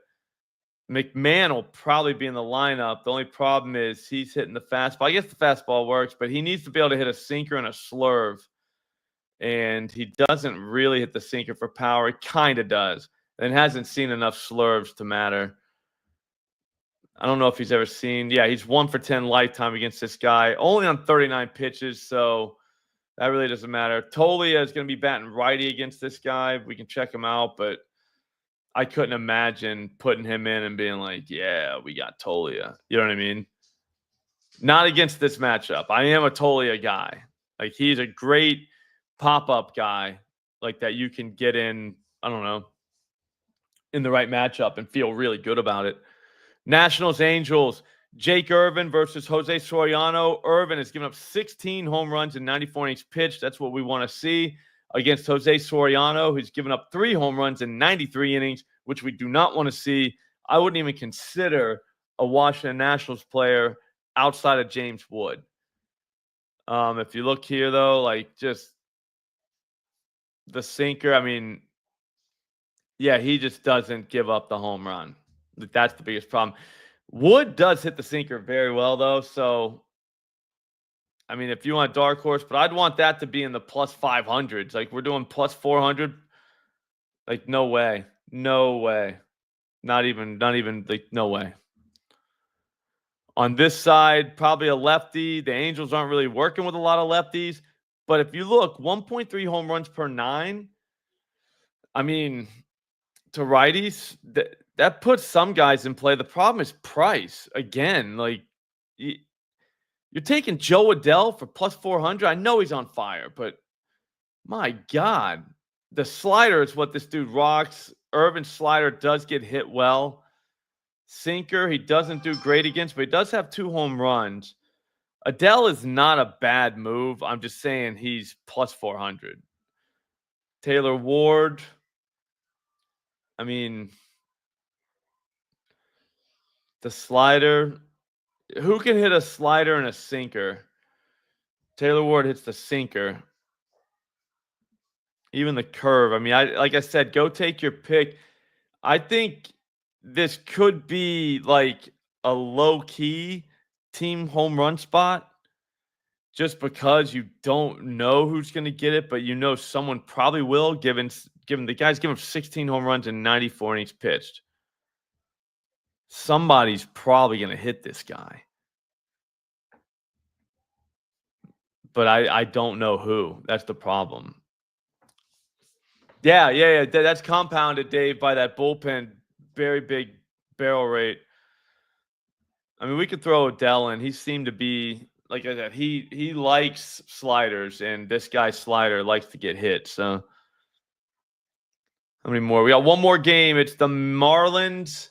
McMahon will probably be in the lineup. The only problem is he's hitting the fastball. I guess the fastball works, but he needs to be able to hit a sinker and a slurve. And he doesn't really hit the sinker for power. He kind of does. And hasn't seen enough slurves to matter. I don't know if he's ever seen. Yeah, he's 1 for 10 lifetime against this guy. Only on 39 pitches, so that really doesn't matter. Tolia is going to be batting righty against this guy. We can check him out, but I couldn't imagine putting him in and being like, yeah, we got Tolia. You know what I mean? Not against this matchup. I am a Tolia guy. Like, he's a great pop-up guy like that you can get in, I don't know, in the right matchup and feel really good about it. Nationals, Angels, Jake Irvin versus Jose Soriano. Irvin has given up 16 home runs in 94 innings pitched. That's what we want to see against Jose Soriano, who's given up 3 home runs in 93 innings, which we do not want to see. I wouldn't even consider a Washington Nationals player outside of James Wood. If you look here, though, like just the sinker, I mean, yeah, he just doesn't give up the home run. That's the biggest problem. Wood does hit the sinker very well, though. So, I mean, if you want dark horse, but I'd want that to be in the plus 500s. Like, we're doing plus 400. Like, no way. No way. Not even, like, no way. On this side, probably a lefty. The Angels aren't really working with a lot of lefties. But if you look, 1.3 home runs per 9. I mean, to righties, that puts some guys in play. The problem is price. Again, like, you're taking Joe Adell for plus 400. I know he's on fire, but my God, the slider is what this dude rocks. Irvin's slider does get hit well. Sinker, he doesn't do great against, but he does have 2 home runs. Adell is not a bad move. I'm just saying he's plus 400. Taylor Ward, I mean, the slider. Who can hit a slider and a sinker? Taylor Ward hits the sinker. Even the curve. I mean, like I said, go take your pick. I think this could be like a low-key team home run spot just because you don't know who's going to get it, but you know someone probably will, given the guy's given 16 home runs in 94 innings pitched. Somebody's probably going to hit this guy. But I don't know who. That's the problem. Yeah. That's compounded, Dave, by that bullpen very big barrel rate. I mean, we could throw Odell in. He seemed to be, like I said, he likes sliders, and this guy's slider likes to get hit. So how many more? We got one more game. It's the Marlins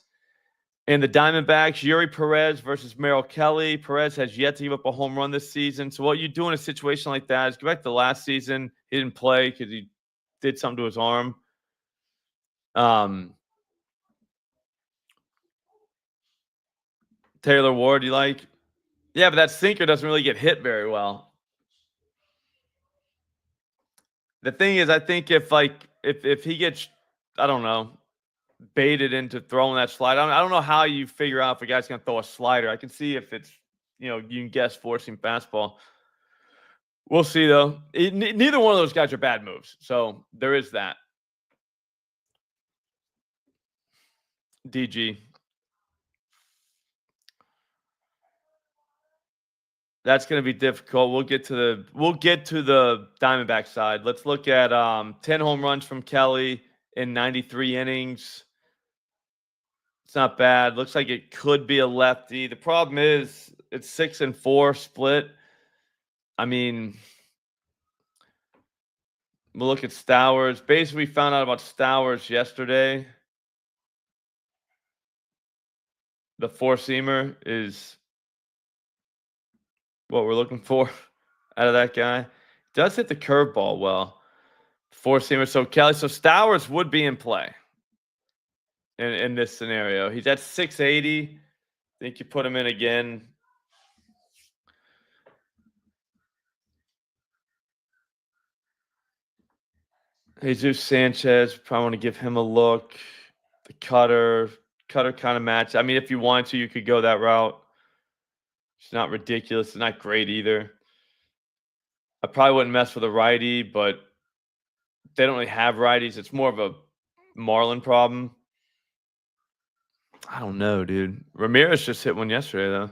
and the Diamondbacks. Yuri Perez versus Merrill Kelly. Perez has yet to give up a home run this season. So what you do in a situation like that is go back to last season. He didn't play because he did something to his arm. Taylor Ward, you like? Yeah, but that sinker doesn't really get hit very well. The thing is, I think if he gets, I don't know, baited into throwing that slider, I don't know how you figure out if a guy's going to throw a slider. I can see if it's, you can guess forcing fastball. We'll see, though. Neither one of those guys are bad moves. So there is that. DG. That's going to be difficult. We'll get to the Diamondback side. Let's look at 10 home runs from Kelly in 93 innings. It's not bad. Looks like it could be a lefty. The problem is it's 6-4 split. I mean, we'll look at Stowers. Basically, we found out about Stowers yesterday. The four-seamer is what we're looking for out of that guy. Does hit the curveball well. Four-seamer. So Kelly, so Stowers would be in play in this scenario. He's at 680. I think you put him in again. Jesus Sanchez, probably want to give him a look. The cutter kind of match. I mean, if you want to, you could go that route. It's not ridiculous. It's not great either. I probably wouldn't mess with a righty, but they don't really have righties. It's more of a Marlin problem. I don't know, dude. Ramirez just hit one yesterday, though.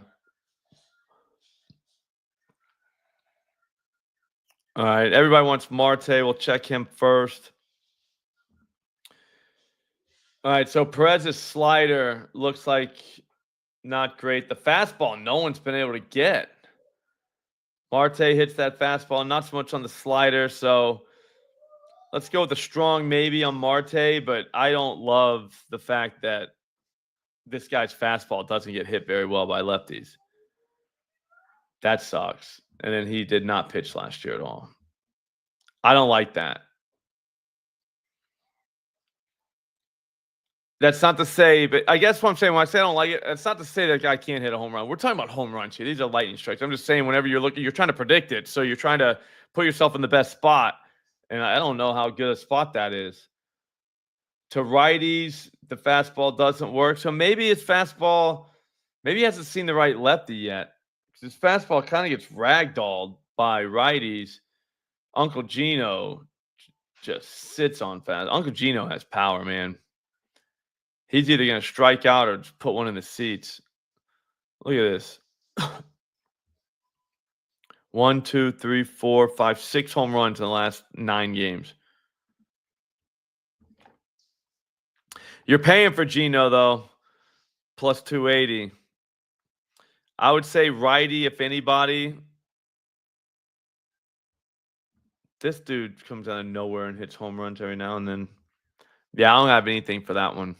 All right. Everybody wants Marte. We'll check him first. All right. So Perez's slider looks like not great. The fastball, no one's been able to get. Marte hits that fastball, not so much on the slider. So let's go with a strong maybe on Marte, but I don't love the fact that this guy's fastball doesn't get hit very well by lefties. That sucks. And then he did not pitch last year at all. I don't like that. That's not to say, but I guess what I'm saying when I say I don't like it, it's not to say that guy can't hit a home run. We're talking about home runs here. These are lightning strikes. I'm just saying whenever you're looking, you're trying to predict it. So you're trying to put yourself in the best spot. And I don't know how good a spot that is. To righties, the fastball doesn't work. So maybe his fastball, maybe he hasn't seen the right lefty yet. His fastball kind of gets ragdolled by righties. Uncle Gino just sits on fast. Uncle Gino has power, man. He's either going to strike out or just put one in the seats. Look at this. 1, 2, 3, 4, 5, 6 home runs in the last 9 games. You're paying for Gino, though. Plus 280. I would say righty, if anybody. This dude comes out of nowhere and hits home runs every now and then. Yeah, I don't have anything for that one.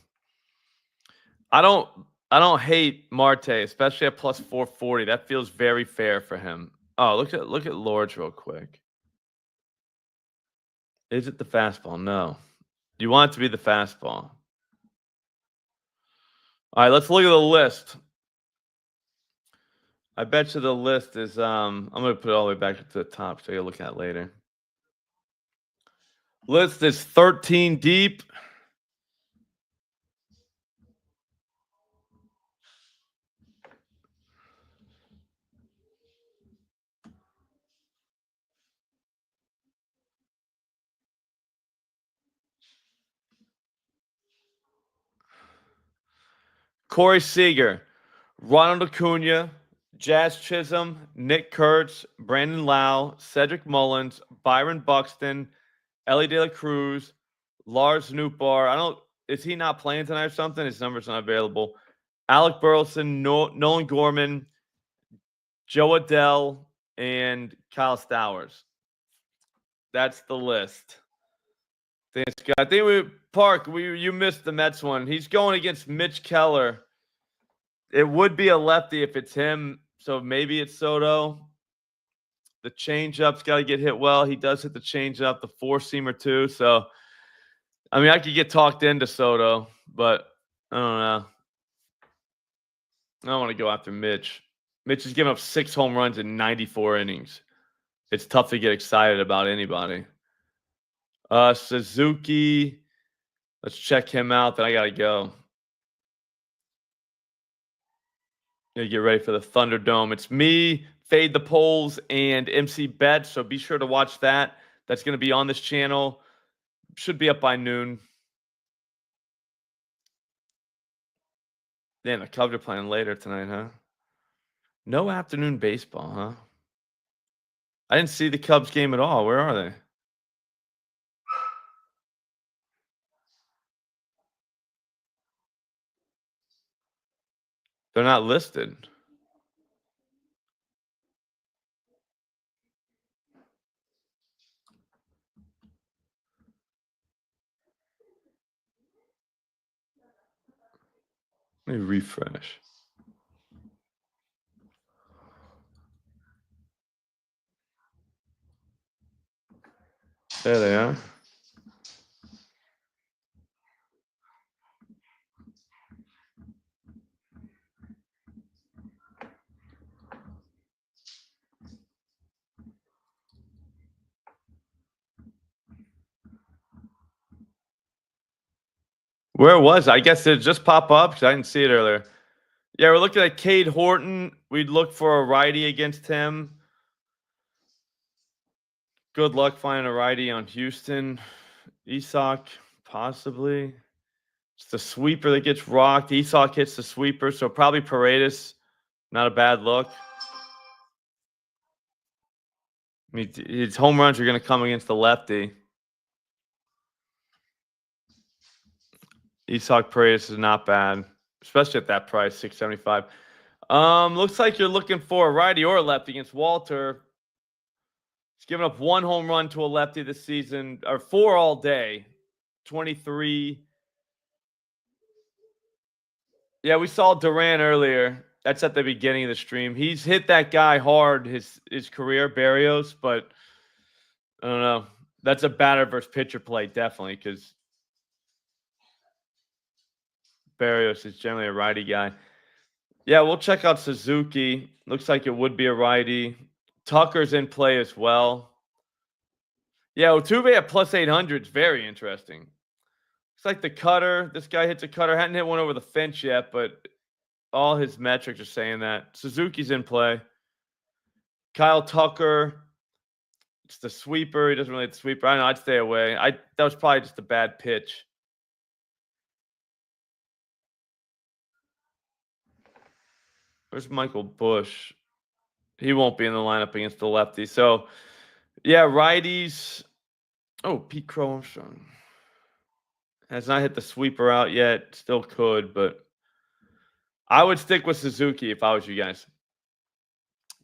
I don't hate Marte, especially at plus 440. That feels very fair for him. Oh, look at Lords real quick. Is it the fastball? No. You want it to be the fastball. All right, let's look at the list. I bet you the list is I'm gonna put it all the way back up to the top so you'll look at it later. List is 13 deep. Corey Seager, Ronald Acuna, Jazz Chisholm, Nick Kurtz, Brandon Lau, Cedric Mullins, Byron Buxton, Ellie De La Cruz, Lars Nootbaar. Is he not playing tonight or something? His number's not available. Alec Burleson, Nolan Gorman, Joe Adell, and Kyle Stowers. That's the list. Thanks, Scott. I think you missed the Mets one. He's going against Mitch Keller. It would be a lefty if it's him, so maybe it's Soto. The changeup's got to get hit well. He does hit the changeup, the four-seamer too. So, I mean, I could get talked into Soto, but I don't know. I don't want to go after Mitch. Mitch has given up 6 home runs in 94 innings. It's tough to get excited about anybody. Suzuki. Let's check him out. Then I got to go. Gonna get ready for the Thunderdome. It's me, Fade the Polls, and MC Bet. So be sure to watch that. That's going to be on this channel. Should be up by noon. Damn, the Cubs are playing later tonight, huh? No afternoon baseball, huh? I didn't see the Cubs game at all. Where are they? They're not listed. Let me refresh. There they are. Where was I? Guess it just pop up because I didn't see it earlier. Yeah, we're looking at Cade Horton. We'd look for a righty against him. Good luck finding a righty on Houston. Isak, possibly. It's the sweeper that gets rocked. Isak hits the sweeper, so probably Paredes. Not a bad look. I mean, his home runs are going to come against the lefty. Isak Paredes is not bad, especially at that price, $675. Looks like you're looking for a righty or a lefty against Walter. He's given up 1 home run to a lefty this season, or 4 all day. 23. Yeah, we saw Duran earlier. That's at the beginning of the stream. He's hit that guy hard his career, Barrios, but I don't know. That's a batter versus pitcher play, definitely, because Barrios is generally a righty guy. Yeah, we'll check out Suzuki. Looks like it would be a righty. Tucker's in play as well. Yeah, Altuve at plus 800 is very interesting. Looks like the cutter. This guy hits a cutter. Hadn't hit one over the fence yet, but all his metrics are saying that. Suzuki's in play. Kyle Tucker. It's the sweeper. He doesn't really hit the sweeper. I know. I'd stay away. That was probably just a bad pitch. Where's Michael Bush? He won't be in the lineup against the lefty. So, yeah, righties. Oh, Pete Crow Armstrong. Has not hit the sweeper out yet. Still could, but I would stick with Suzuki if I was you guys.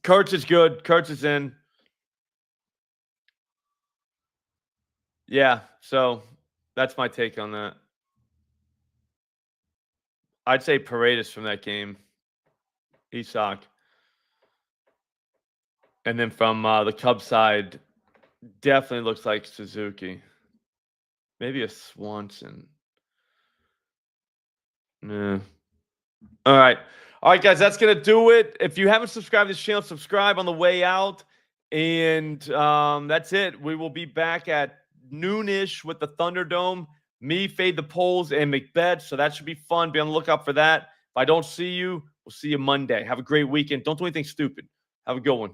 Kurtz is good. Kurtz is in. Yeah, so that's my take on that. I'd say Paredes from that game. Isak. And then from the Cubs side, definitely looks like Suzuki. Maybe a Swanson. Nah. All right. All right, guys, that's going to do it. If you haven't subscribed to this channel, subscribe on the way out. And that's it. We will be back at noonish with the Thunderdome. Me, Fade the Polls, and McBeth. So that should be fun. Be on the lookout for that. If I don't see you, we'll see you Monday. Have a great weekend. Don't do anything stupid. Have a good one.